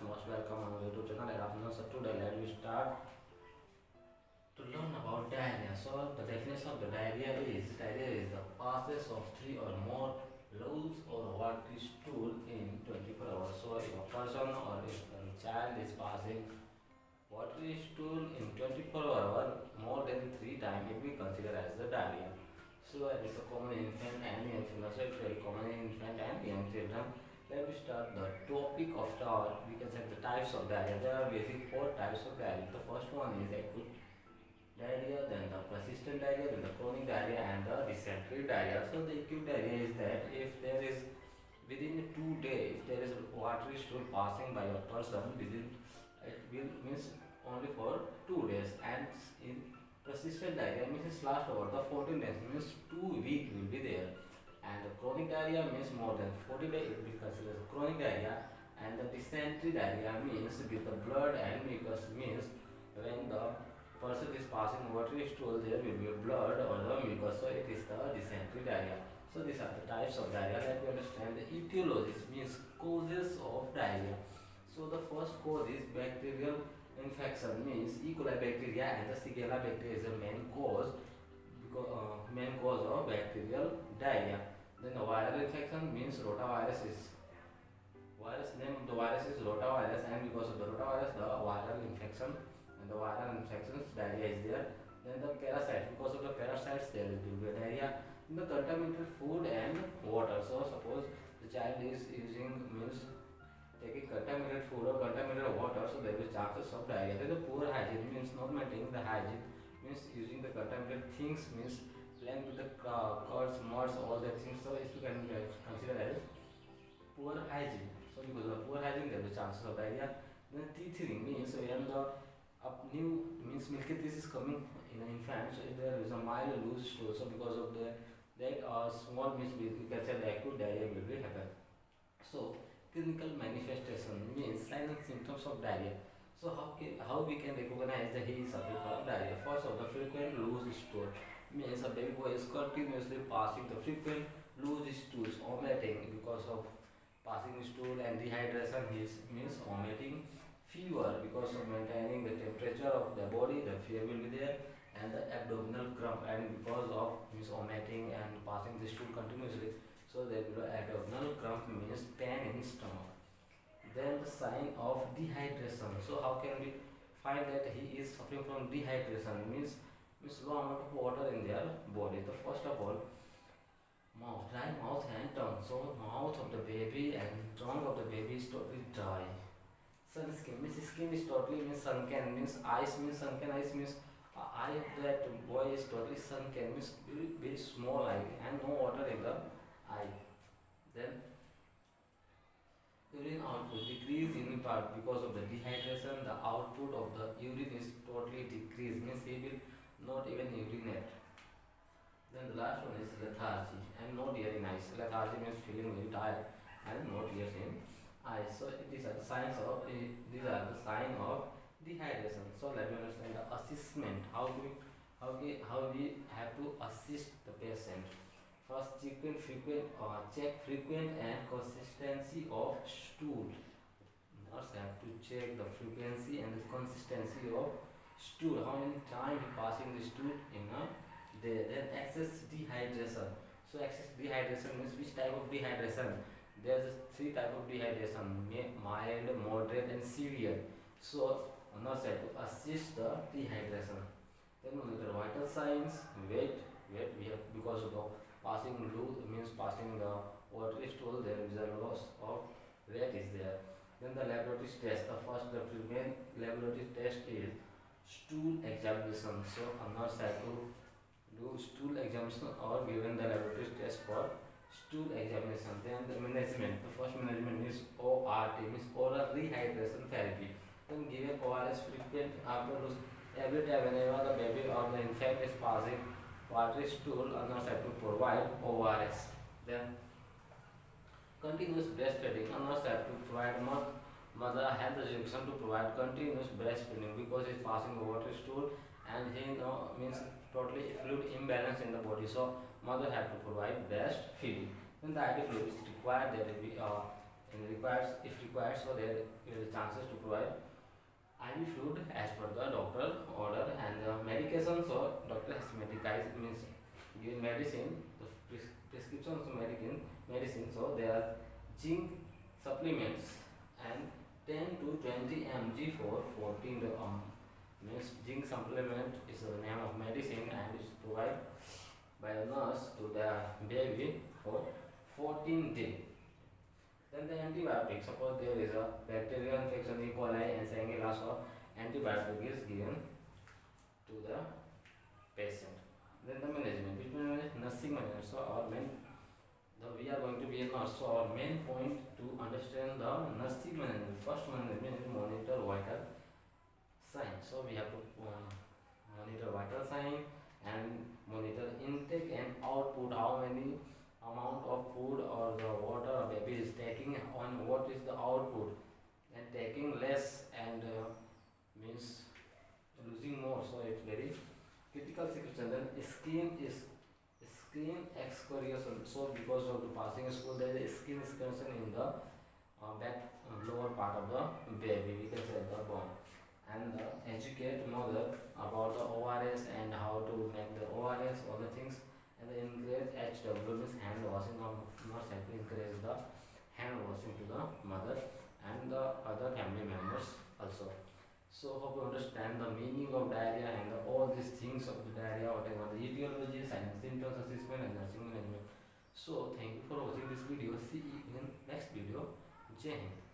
most welcome on our YouTube channel. And afternoon, so today let we start to learn about diarrhea. So the definition of the diarrhea is the passage of three or more loaves or watery stool in 24 hours. So if a person or if a child is passing watery stool in 24 hours more than 3 times, it will be considered as the diarrhea. So it is a common in infant and young children. So it's very common in infant and young children. Let me start the topic of the, we can say the types of diarrhea. There are basic 4 types of diarrhea. The first one is acute diarrhea, then the persistent diarrhea, then the chronic diarrhea, and the dysentery diarrhea. So the acute diarrhea is that if there is within 2 days, if there is watery stool passing by a person within, it will means only for 2 days, and in persistent diarrhea means it lasts over the 14 days, means 2 weeks will be there. And the chronic diarrhea means more than 40 days, it will be considered as chronic diarrhea. And the dysentery diarrhea means with the blood and mucus, means when the person is passing watery stool, there will be blood or the mucus, so it is the dysentery diarrhea. So these are the types of diarrhea. Let me understand the etiologies, means causes of diarrhea. So the first cause is bacterial infection, means E. coli bacteria and the Shigella bacteria is the main cause, main cause of bacterial diarrhea. Then the viral infection means rotavirus is virus name of the virus is rotavirus, and because of the rotavirus the viral infection, and the viral infections diarrhea is there. Then the parasites, because of the parasites there will be diarrhea. Then the contaminated food and water. So suppose the child is using means taking contaminated food or contaminated water, so there is chances of diarrhea. Then the poor hygiene means not maintaining the hygiene, means using the contaminated things, means playing with the curds, muds, all that things. So it can be considered as poor hygiene. So because of poor hygiene, there is chances of diarrhea. Then teething means when the new means milky teeth is coming in an infant, so if there is a mild loose stool, so because of that small means we can say the acute diarrhea will be happen. So clinical manifestation means signs and symptoms of diarrhea. So how we can recognize that he is suffering from diarrhea? First of the frequent loose stool, means a baby boy is continuously passing the frequent loose stools, vomiting because of passing stool, and dehydration means vomiting, fever because of maintaining the temperature of the body, the fever will be there, and the abdominal cramp, and because of means vomiting and passing the stool continuously, so there will be abdominal cramp means pain in stomach. Then the sign of dehydration. So how can we find that he is suffering from dehydration? Means low amount of water in their body. The first of all, dry mouth and tongue. So mouth of the baby and tongue of the baby is totally dry. Sun skin means skin is totally means sunken, means eyes means sunken eyes, means eye of that boy is totally sunken, means very small eye and no water in the eye. Then urine output decrease in part because of the dehydration. The output of the urine is totally decreased, means he will not even urinate. Then the last one is lethargy and no tear in eyes. Lethargy means feeling very tired and no tears in eyes. So these are the signs of dehydration. So let me understand the assessment. How we have to assist the patient. First, check frequent and consistency of stool. Nurse have to check the frequency and the consistency of stool. How many times he passing the stool in a day. Then excess dehydration. So excess dehydration means which type of dehydration? There's 3 type of dehydration: mild, moderate, and severe. So nurse have to assist the dehydration. Then monitor vital signs, weight we have because of the passing loose means passing the watery stool, there is a loss of weight is there. Then the laboratory test. The first the main laboratory test is stool examination. So a nurse have to do stool examination or given the laboratory test for stool examination. Then the management. The first management is ORT, means oral rehydration therapy. Then given ORS frequent after lose every time whenever the baby or the infant is passing watery stool, a nurse have to provide ORS. Then continuous breastfeeding. A nurse have to provide mother have the instruction to provide continuous breastfeeding because he is passing the watery stool and he means totally fluid imbalance in the body. So mother have to provide breastfeeding. Then the IV fluid is required. There will be if required, so there is chances to provide IV fluid as per the doctor order, and the medication, so doctor has medicized means given medicine, the prescriptions of medicine, so there are zinc supplements and 10 to 20 mg for 14 means zinc supplement is the name of medicine and is provided by the nurse to the baby for 14 days. Then the antibiotic, suppose there is a bacterial infection, E. coli and Shigella, so antibiotic is given to the patient. Then the management, which means nursing management. So our main, we are going to be a nurse. So our main point to understand the nursing management. First management is monitor vital signs. So we have to monitor vital sign and monitor intake and output. How many amount of food or the water a baby is taking, on what is the output, and taking less and means losing more, so it's very critical situation. Then skin excoriation, so because of the passing school there is skin excoriation in the back lower part of the baby, we can say the bone, and educate mother about the ORS and how to make the ORS, all the things, and encourage HW means hand washing, or nurse have to encourage the hand washing to the mother and the other family members also. So hope you understand the meaning of diarrhea and all these things of the diarrhea, whatever the etiology, signs, symptoms, assessment and nursing management. So thank you for watching this video. See you in next video. Jai Hind.